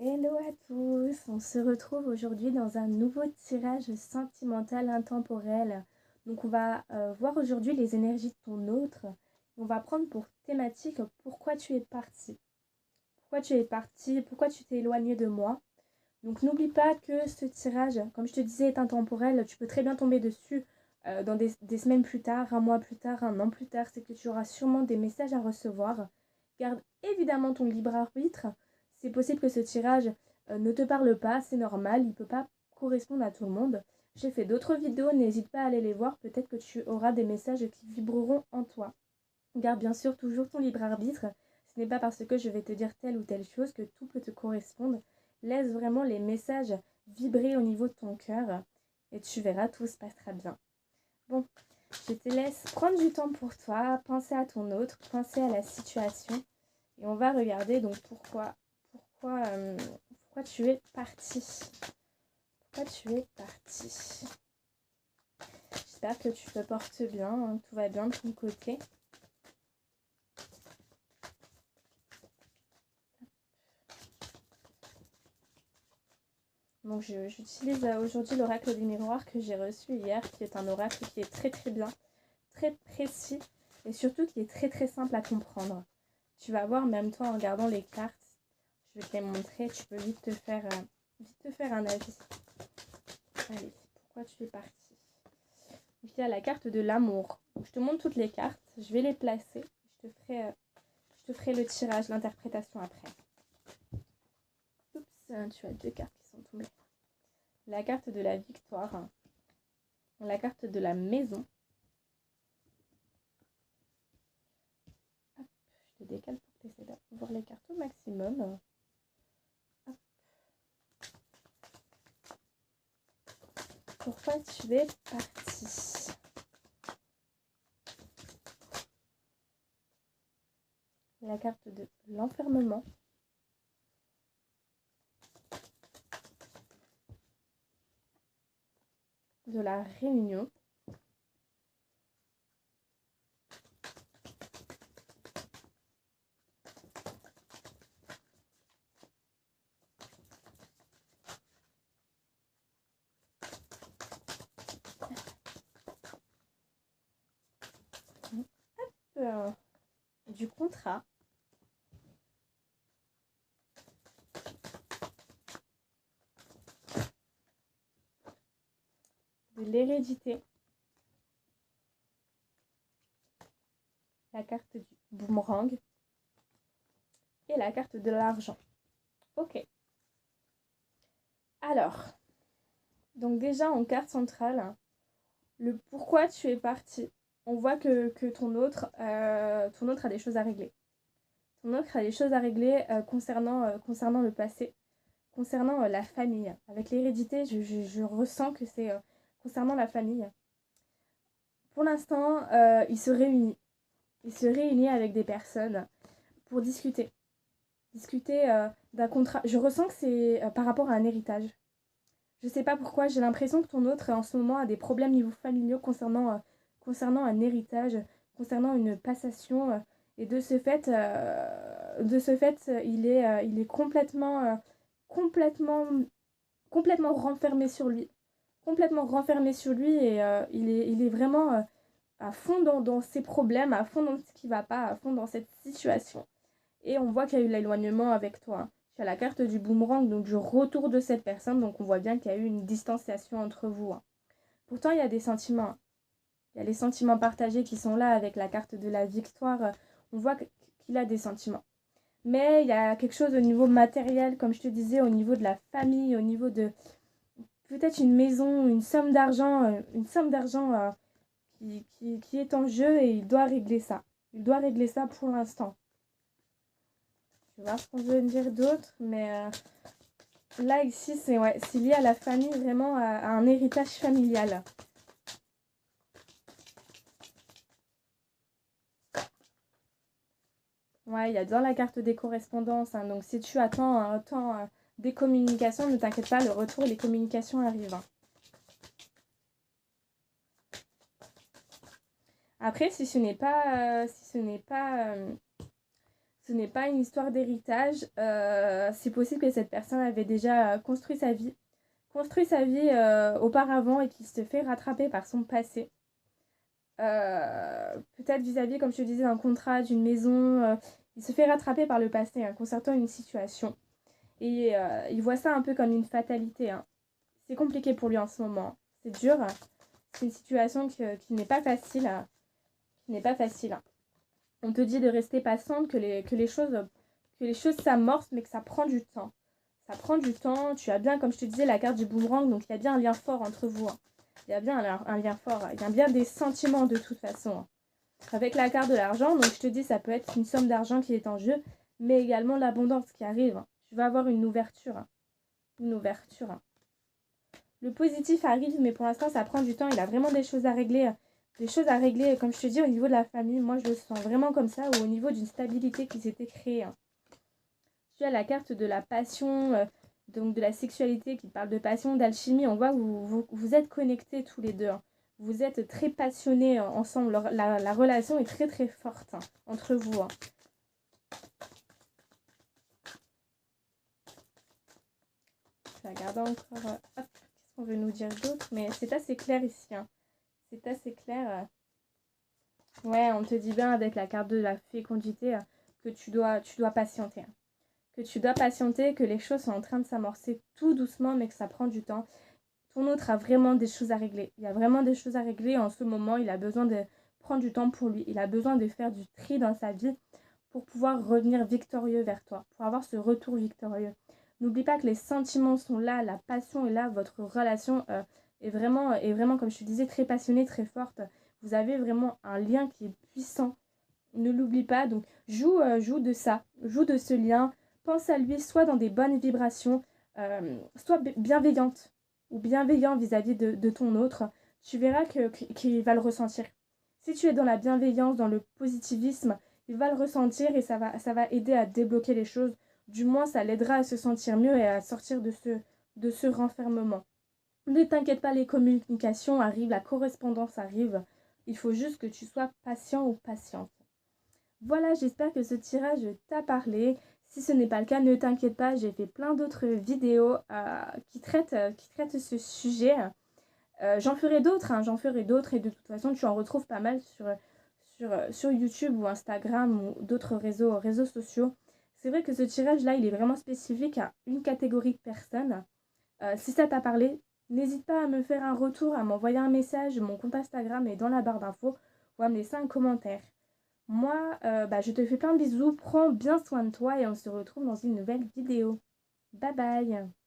Hello à tous, on se retrouve aujourd'hui dans un nouveau tirage sentimental intemporel. Donc on va voir aujourd'hui les énergies de ton autre. On va prendre pour thématique pourquoi tu es parti. Pourquoi tu es parti, pourquoi tu t'es éloigné de moi. Donc n'oublie pas que ce tirage, comme je te disais, est intemporel. Tu peux très bien tomber dessus dans des semaines plus tard, un mois plus tard, un an plus tard. C'est que tu auras sûrement des messages à recevoir. Garde évidemment ton libre arbitre. C'est possible que ce tirage ne te parle pas, c'est normal, il ne peut pas correspondre à tout le monde. J'ai fait d'autres vidéos, n'hésite pas à aller les voir, peut-être que tu auras des messages qui vibreront en toi. Garde bien sûr toujours ton libre arbitre, ce n'est pas parce que je vais te dire telle ou telle chose que tout peut te correspondre. Laisse vraiment les messages vibrer au niveau de ton cœur et tu verras, tout se passera bien. Bon, je te laisse prendre du temps pour toi, penser à ton autre, penser à la situation et on va regarder donc pourquoi tu es parti. Pourquoi tu es parti. J'espère que tu te portes bien, hein, tout va bien de ton côté. Donc j'utilise aujourd'hui l'oracle des miroirs que j'ai reçu hier, qui est un oracle qui est très très bien, très précis et surtout qui est très très simple à comprendre. Tu vas voir, même toi en regardant les cartes, je vais te les montrer, tu peux vite te faire un avis. Allez, pourquoi tu es parti. Donc il y a la carte de l'amour. Je te montre toutes les cartes, je vais les placer, je te ferai le tirage, l'interprétation après. Oups, tu as deux cartes qui sont tombées. La carte de la victoire, la carte de la maison. Hop, je te décale pour que tu essaies de voir les cartes au maximum. Hop. Pourquoi tu es parti. La carte de l'enfermement. De la réunion. Du contrat. De l'hérédité. La carte du boomerang. Et la carte de l'argent. Ok. Alors, donc déjà en carte centrale, le pourquoi tu es parti. On voit que ton autre a des choses à régler. Ton autre a des choses à régler concernant le passé, concernant la famille. Avec l'hérédité, je ressens que c'est concernant la famille. Pour l'instant, il se réunit. Il se réunit avec des personnes pour discuter. Discuter d'un contrat. Je ressens que c'est par rapport à un héritage. Je sais pas pourquoi, j'ai l'impression que ton autre en ce moment a des problèmes niveau familiaux concernant un héritage, concernant une passation. Et de ce fait, il est complètement renfermé sur lui. Complètement renfermé sur lui et il est vraiment à fond dans ses problèmes, à fond dans ce qui va pas, à fond dans cette situation. Et on voit qu'il y a eu l'éloignement avec toi, hein. Tu as la carte du boomerang, donc du retour de cette personne. Donc on voit bien qu'il y a eu une distanciation entre vous, hein. Pourtant, il y a des sentiments, hein. Il y a les sentiments partagés qui sont là avec la carte de la victoire. On voit qu'il a des sentiments. Mais il y a quelque chose au niveau matériel, comme je te disais, au niveau de la famille, au niveau de peut-être une maison, une somme d'argent qui est en jeu et il doit régler ça. Il doit régler ça pour l'instant. Je vais voir ce qu'on veut dire d'autre, mais là ici c'est lié à la famille, vraiment à un héritage familial. Ouais, il y a dans la carte des correspondances, hein, donc si tu attends des communications, ne t'inquiète pas, le retour et les communications arrivent, hein. Après, si ce n'est pas Ce n'est pas une histoire d'héritage. C'est possible que cette personne avait déjà construit sa vie auparavant et qu'il se fait rattraper par son passé. Peut-être vis-à-vis, comme je te disais, d'un contrat, d'une maison. Il se fait rattraper par le passé hein, concernant une situation. Et il voit ça un peu comme une fatalité. Hein. C'est compliqué pour lui en ce moment. C'est dur. C'est une situation qui n'est pas facile. Qui n'est pas facile. Hein. On te dit de rester patiente, que les choses s'amorcent, mais que ça prend du temps. Ça prend du temps. Tu as bien, comme je te disais, la carte du boomerang, donc il y a bien un lien fort entre vous. Hein. Il y a bien un lien fort. Il y a bien des sentiments de toute façon. Hein. Avec la carte de l'argent, donc je te dis, ça peut être une somme d'argent qui est en jeu, mais également l'abondance qui arrive. Hein. Tu vas avoir une ouverture. Hein. Une ouverture. Hein. Le positif arrive, mais pour l'instant, ça prend du temps. Il a vraiment des choses à régler. Des choses à régler, comme je te dis, au niveau de la famille. Moi, je le sens vraiment comme ça, ou au niveau d'une stabilité qui s'était créée. Hein. Tu as la carte de la passion, donc de la sexualité qui parle de passion, d'alchimie. On voit que vous êtes connectés tous les deux. Hein. Vous êtes très passionnés ensemble. La relation est très très forte hein, entre vous. Hein. Je vais regarder encore. Hop, qu'est-ce qu'on veut nous dire d'autre? Mais c'est assez clair ici. Hein. C'est assez clair. Ouais, on te dit bien avec la carte de la fécondité que tu dois patienter. Hein. Que tu dois patienter, que les choses sont en train de s'amorcer tout doucement, mais que ça prend du temps. Ton autre a vraiment des choses à régler. Il y a vraiment des choses à régler en ce moment. Il a besoin de prendre du temps pour lui. Il a besoin de faire du tri dans sa vie pour pouvoir revenir victorieux vers toi, pour avoir ce retour victorieux. N'oublie pas que les sentiments sont là, la passion est là, votre relation est vraiment, comme je te disais, très passionnée, très forte. Vous avez vraiment un lien qui est puissant. Ne l'oublie pas, donc joue de ça, joue de ce lien. Pense à lui, soit dans des bonnes vibrations, soit bienveillante ou bienveillant vis-à-vis de ton autre. Tu verras qu'il va le ressentir. Si tu es dans la bienveillance, dans le positivisme, il va le ressentir et ça va aider à débloquer les choses. Du moins, ça l'aidera à se sentir mieux et à sortir de ce renfermement. Ne t'inquiète pas, les communications arrivent, la correspondance arrive. Il faut juste que tu sois patient ou patiente. Voilà, j'espère que ce tirage t'a parlé. Si ce n'est pas le cas, ne t'inquiète pas, j'ai fait plein d'autres vidéos qui traitent ce sujet. J'en ferai d'autres, hein, et de toute façon, tu en retrouves pas mal sur YouTube ou Instagram ou d'autres réseaux sociaux. C'est vrai que ce tirage-là, il est vraiment spécifique à une catégorie de personnes. Si ça t'a parlé, n'hésite pas à me faire un retour, à m'envoyer un message. Mon compte Instagram est dans la barre d'infos ou à me laisser un commentaire. Moi, je te fais plein de bisous, prends bien soin de toi et on se retrouve dans une nouvelle vidéo. Bye bye!